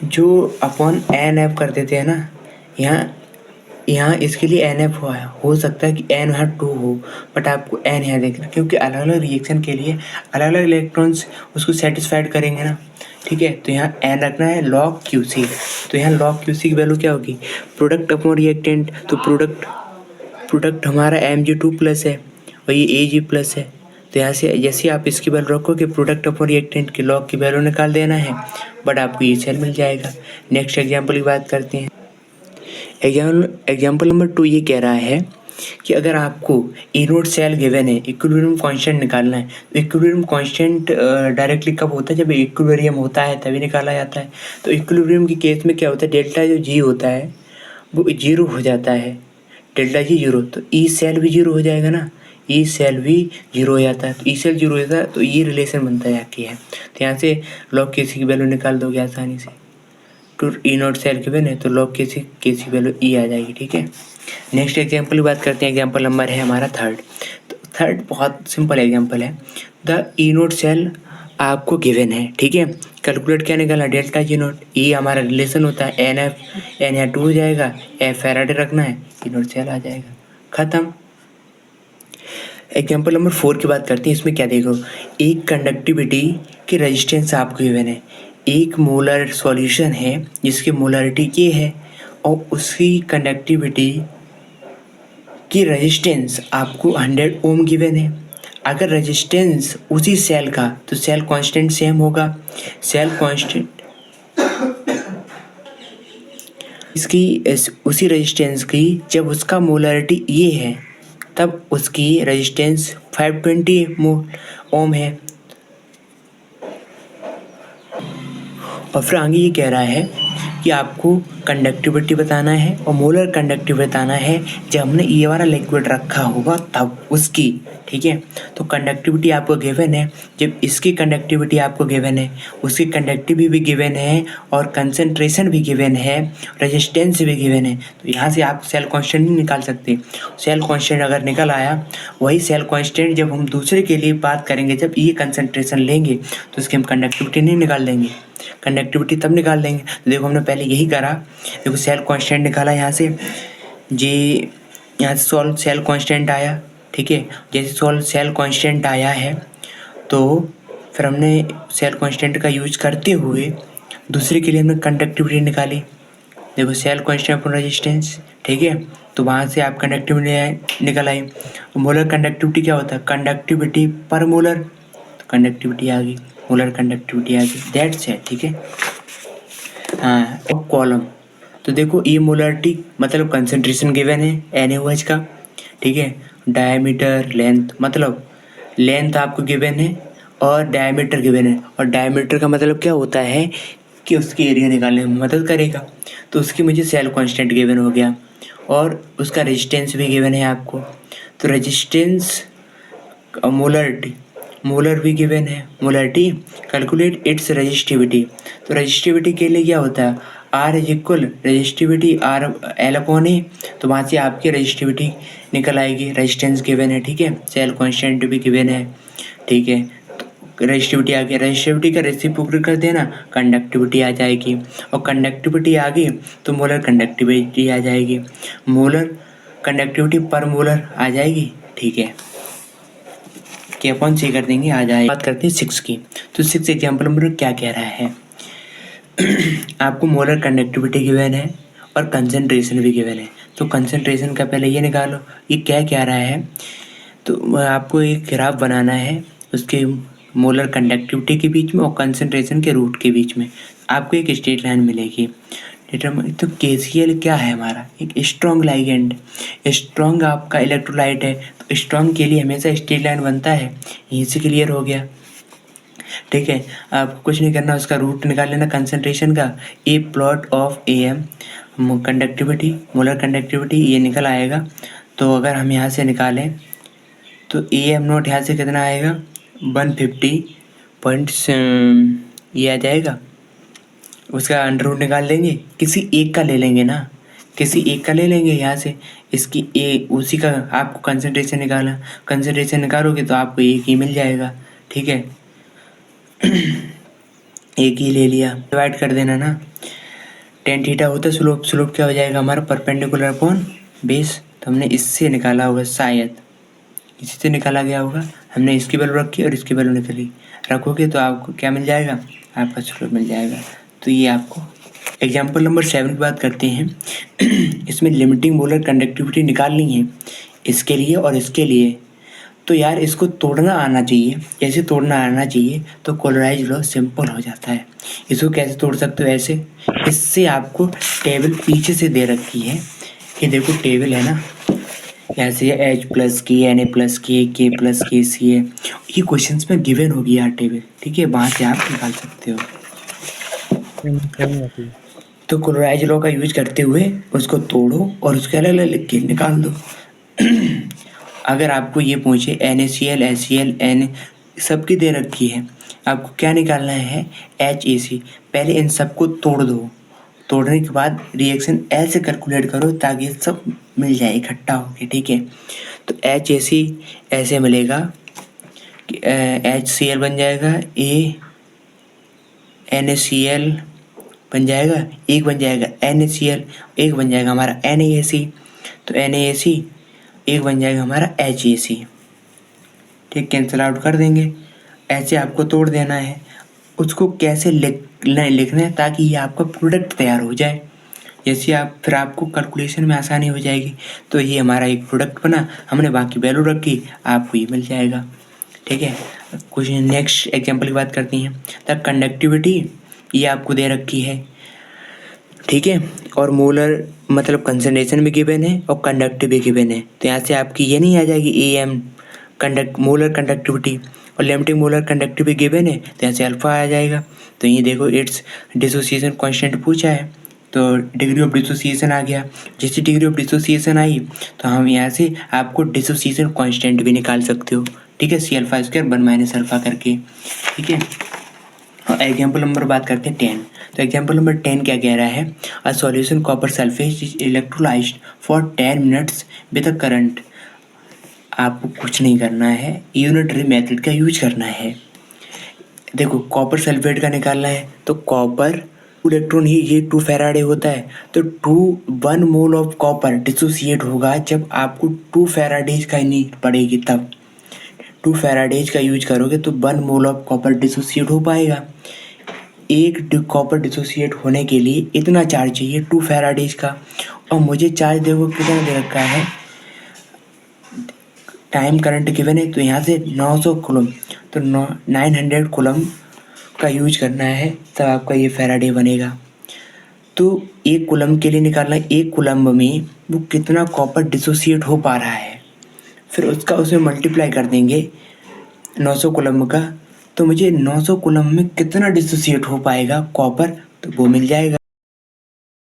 जो upon N F कर देते हैं ना, यहाँ यहाँ इसके लिए एन एफ हो सकता है कि एन यहाँ 2 हो, बट आपको एन यहाँ देखना, क्योंकि अलग अलग रिएक्शन के लिए अलग अलग इलेक्ट्रॉन्स उसको सेटिस्फाइड करेंगे ना। ठीक है, तो यहाँ एन रखना है log QC। तो यहाँ log QC की वैल्यू क्या होगी, प्रोडक्ट अपॉन रिएक्टेंट। तो प्रोडक्ट हमारा Mg2 प्लस है और ये Ag प्लस है। तो यहाँ से जैसे आप इसकी वैल्यू रखोगे प्रोडक्ट अपॉन रिएक्टेंट की लॉग की वैल्यू निकाल देना है, बट आपको ये सेल मिल जाएगा। नेक्स्ट एग्जाम्पल की बात करते हैं। एग्जाम्पल नंबर 2 ये कह रहा है कि अगर आपको इनोड सेल गिवन है, इक्विलिब्रियम कांस्टेंट निकालना है। तो इक्विलिब्रियम कांस्टेंट डायरेक्टली कब होता है, जब इक्विलिब्रियम होता है तभी निकाला जाता है। तो इक्विलिब्रियम की केस में क्या होता है, डेल्टा जो जी होता है वो 0 हो जाता है, डेल्टा जी 0। तो ई सेल भी 0 हो जाएगा ना, ई सेल भी 0 हो जाता है। तो ई सेल 0 हो जाता है, तो ये रिलेशन बनता है आपकी है। तो यहाँ से लॉग केसी की वैल्यू निकाल दोगे आसानी से। टू ई नॉट सेल गिवन है तो लॉग केसी वैल्यू ई आ जाएगी। ठीक है, नेक्स्ट एग्जाम्पल की बात करते हैं। एग्जाम्पल नंबर है हमारा 3rd। तो 3rd बहुत सिंपल एग्जाम्पल है। द ई नोट सेल आपको गिवन है। ठीक है, कैलकुलेट क्या निकालना, डेल्टा जी नोट। ई हमारा रिलेशन होता है एन एफ, एन यहाँ 2 हो जाएगा, एफ फैराडे रखना है, ई नोट सेल आ जाएगा, खत्म। एग्जाम्पल नंबर 4 की बात करते हैं। इसमें क्या देखो, एक कंडक्टिविटी की रेजिस्टेंस आपको गिवन है। एक मोलर सॉल्यूशन है जिसकी मोलरिटी के है और उसकी कंडक्टिविटी की रेजिस्टेंस आपको 100 ओम गिवन है। अगर रेजिस्टेंस उसी सेल का, तो सेल कांस्टेंट सेम होगा। सेल कांस्टेंट इसकी उसी रेजिस्टेंस की जब उसका मोलरिटी ये है तब उसकी रेजिस्टेंस 520 ओम है। और फिर आगे ये कह रहा है कि आपको कंडक्टिविटी बताना है और मोलर कंडक्टिविटी बताना है जब हमने ये वाला लिक्विड रखा होगा तब उसकी। ठीक है, तो कंडक्टिविटी आपको गिवन है, जब इसकी कंडक्टिविटी आपको गिवन है, उसकी कंडक्टिविटी भी गिवन है और कंसंट्रेशन भी गिवन है, रेजिस्टेंस भी गिवन है। तो यहाँ से आप सेल कांस्टेंट नहीं निकाल सकते। सेल कांस्टेंट अगर निकल आया, वही सेल कांस्टेंट जब हम दूसरे के लिए बात करेंगे, जब ये कंसंट्रेशन लेंगे तो उसकी हम कंडक्टिविटी नहीं निकाल देंगे, कंडक्टिविटी तब निकाल देंगे। तो देखो हमने पहले यही करा, देखो सेल कांस्टेंट निकाला यहाँ से, जी यहाँ से सॉल्व सेल कांस्टेंट आया। ठीक है, जैसे सॉल्व सेल कांस्टेंट आया है तो फिर हमने सेल कांस्टेंट का यूज करते हुए दूसरे के लिए हमने कंडक्टिविटी निकाली। देखो सेल कांस्टेंट अपॉन रेजिस्टेंस। ठीक है, तो वहाँ से आप कंडक्टिविटी निकल आई। मोलर कंडक्टिविटी क्या होता है, कंडक्टिविटी पर मोलर, तो कंडक्टिविटी आ गई, मोलर कंडक्टिविटी आ गई, दैट्स है। ठीक है, हाँ कॉलम। तो देखो ये मोलरिटी मतलब कंसंट्रेशन गिवन है NaOH का। ठीक है, डायमीटर लेंथ मतलब लेंथ आपको गिवन है और डायमीटर गिवन है। और डायमीटर का मतलब क्या होता है कि उसकी एरिया निकालने में मदद करेगा। तो उसकी मुझे सेल कांस्टेंट गिवन हो गया और उसका रेजिस्टेंस भी गिवन है आपको। तो रेजिस्टेंस मोलरिटी, मोलर भी गिवन है, मोलरिटी कैलकुलेट इट्स रेजिस्टिविटी। तो रेजिस्टिविटी के लिए क्या होता है, R is equal resistivity R L upon A. तो वहाँ से आपकी रेजिस्टिविटी निकल आएगी, रेजिस्टेंस गिवन है। ठीक है, सेल कांस्टेंट भी गिवन है। ठीक है, तो रेजिस्टिविटी आ गई, रेजिस्टिविटी का रेसिप्रोकल कर देना, कंडक्टिविटी आ जाएगी और कंडक्टिविटी आ गई तो मोलर कंडक्टिविटी आ जाएगी, मोलर कंडक्टिविटी पर मोलर आ जाएगी। ठीक है, के अपॉन सी कर देंगे, आ जाए। बात करते हैं 6 की। तो 6 एग्जाम्पल नंबर क्या कह रहा है आपको मोलर कंडक्टिविटी गिवन है और कंसंट्रेशन भी गिवन है। तो कंसंट्रेशन का पहले ये निकालो, ये क्या कह रहा है। तो आपको एक ग्राफ बनाना है उसके मोलर कंडक्टिविटी के बीच में और कंसंट्रेशन के रूट के बीच में, आपको एक स्ट्रेट लाइन मिलेगी। तो KCl क्या है हमारा, एक स्ट्रॉन्ग लाइगेंड, स्ट्रॉन्ग आपका इलेक्ट्रोलाइट है। तो स्ट्रॉन्ग के लिए हमेशा स्ट्रेट लाइन बनता है, यहीं से क्लियर हो गया। ठीक है, आपको कुछ नहीं करना, उसका रूट निकाल लेना कंसंट्रेशन का, ए plot of AM conductivity, molar conductivity ये निकल आएगा। तो अगर हम यहाँ से निकालें तो AM नोट यहाँ से कितना आएगा 150 पॉइंट ये आ जाएगा, उसका अंडर रूट निकाल लेंगे, किसी एक का ले लेंगे ना, किसी एक का ले लेंगे यहाँ से, इसकी उसी का आपको कंसंट्रेशन निकाला, कंसंट्रेशन निकालोगे तो आपको एक ही मिल जाएगा। ठीक है एक ही ले लिया, डिवाइड कर देना ना, टेन थीटा होता है स्लोप। स्लोप क्या हो जाएगा हमारा परपेंडिकुलर अपॉन बेस। तो हमने इससे निकाला होगा, शायद इसी से निकाला गया होगा। हमने इसकी वैल्यू रखी और इसकी वैल्यू निकाली, रखोगे तो आपको क्या मिल जाएगा, आपका स्लोप मिल जाएगा। तो ये आपको एग्जाम्पल नंबर 7 की बात करते हैं। इसमें लिमिटिंग मोलर कंडक्टिविटी निकालनी है इसके लिए और इसके लिए। तो यार इसको तोड़ना आना चाहिए। कैसे तोड़ना आना चाहिए, तो कोलराइज लॉ सिंपल हो जाता है। इसको कैसे तोड़ सकते हो, ऐसे। इससे आपको टेबल पीछे से दे रखी है, ये देखो टेबल है ना, ऐसे H प्लस की, Na+ की, K+ की, सी है। ये क्वेश्चंस में गिवन होगी यार टेबल, ठीक है, वहाँ से आप निकाल सकते हो। तो कोलराइज लॉ का यूज करते हुए उसको तोड़ो और उसके अलग अलग लिख के निकाल दो। अगर आपको ये पूछे NaCl, HCl, N सबकी दे रखी है, आपको क्या निकालना है, HAC। पहले इन सबको तोड़ दो, तोड़ने के बाद रिएक्शन ऐसे कैलकुलेट करो ताकि सब मिल जाए इकट्ठा होके, ठीक है। तो HAC ऐसे मिलेगा कि HCl बन जाएगा, NaCl बन जाएगा, एक बन जाएगा NaCl, एक बन जाएगा हमारा NaC, तो NaC एक बन जाएगा हमारा HAC, ठीक, कैंसिल आउट कर देंगे। ऐसे आपको तोड़ देना है। उसको कैसे लिखना है ताकि ये आपका प्रोडक्ट तैयार हो जाए। जैसे आप फिर आपको कैलकुलेशन में आसानी हो जाएगी। तो ये हमारा एक प्रोडक्ट बना, हमने बाकी वैल्यू रखी, आपको ये मिल जाएगा, ठीक है। कुछ नेक्स्ट एग्जांपल की बात करती हैं। द कंडक्टिविटी ये आपको दे रखी है, ठीक है, और मोलर मतलब कंसंट्रेशन भी गिवन है और कंडक्टिव भी गिवन है। तो यहाँ से आपकी ये नहीं आ जाएगी AM मोलर कंडक्टिविटी, और लिमिटिंग मोलर कंडक्टिविटी गिवन है, तो यहाँ से अल्फा आ जाएगा। तो ये देखो इट्स डिसोसिएशन कांस्टेंट पूछा है, तो डिग्री ऑफ डिसोसिएशन आ गया। जैसे डिग्री ऑफ डिसोसिएशन आई तो हम यहाँ से आपको डिसोसिएशन कांस्टेंट भी निकाल सकते हो, ठीक है, C अल्फा स्क्वायर 1 - अल्फा करके, ठीक है। और एग्जाम्पल नंबर बात करते हैं 10। तो एग्जाम्पल नंबर 10 क्या कह रहा है, a solution copper sulphate is electrolysed for 10 minutes with a current. आपको कुछ नहीं करना है, यूनिटरी मेथड का यूज करना है। देखो कॉपर सल्फेट का निकालना है, तो कॉपर इलेक्ट्रॉन ही ये 2 फैराडे होता है, तो 1 मोल ऑफ कॉपर डिसोसिएट होगा जब आपको 2 फैराडेज का नीड पड़ेगी, तब 2 फैराडेज का यूज करोगे तो 1 मोल ऑफ कॉपर डिसोसिएट हो पाएगा। एक कॉपर डिसोसिएट होने के लिए इतना चार्ज चाहिए 2 फैराडेज का, और मुझे चार्ज देखो कितना दे रखा है, टाइम करंट गिवन है, तो यहाँ से 900 कूलम, तो 900 कूलम का यूज करना है, तब आपका ये फैराडे बनेगा। तो एक कूलम के लिए निकालना है, एक कूलम में वो कितना कॉपर डिसोसिएट हो पा रहा है, फिर उसका उसमें मल्टीप्लाई कर देंगे 900 कूलम का, तो मुझे 900 कूलम में कितना डिसोसिएट हो पाएगा कॉपर, तो वो मिल जाएगा।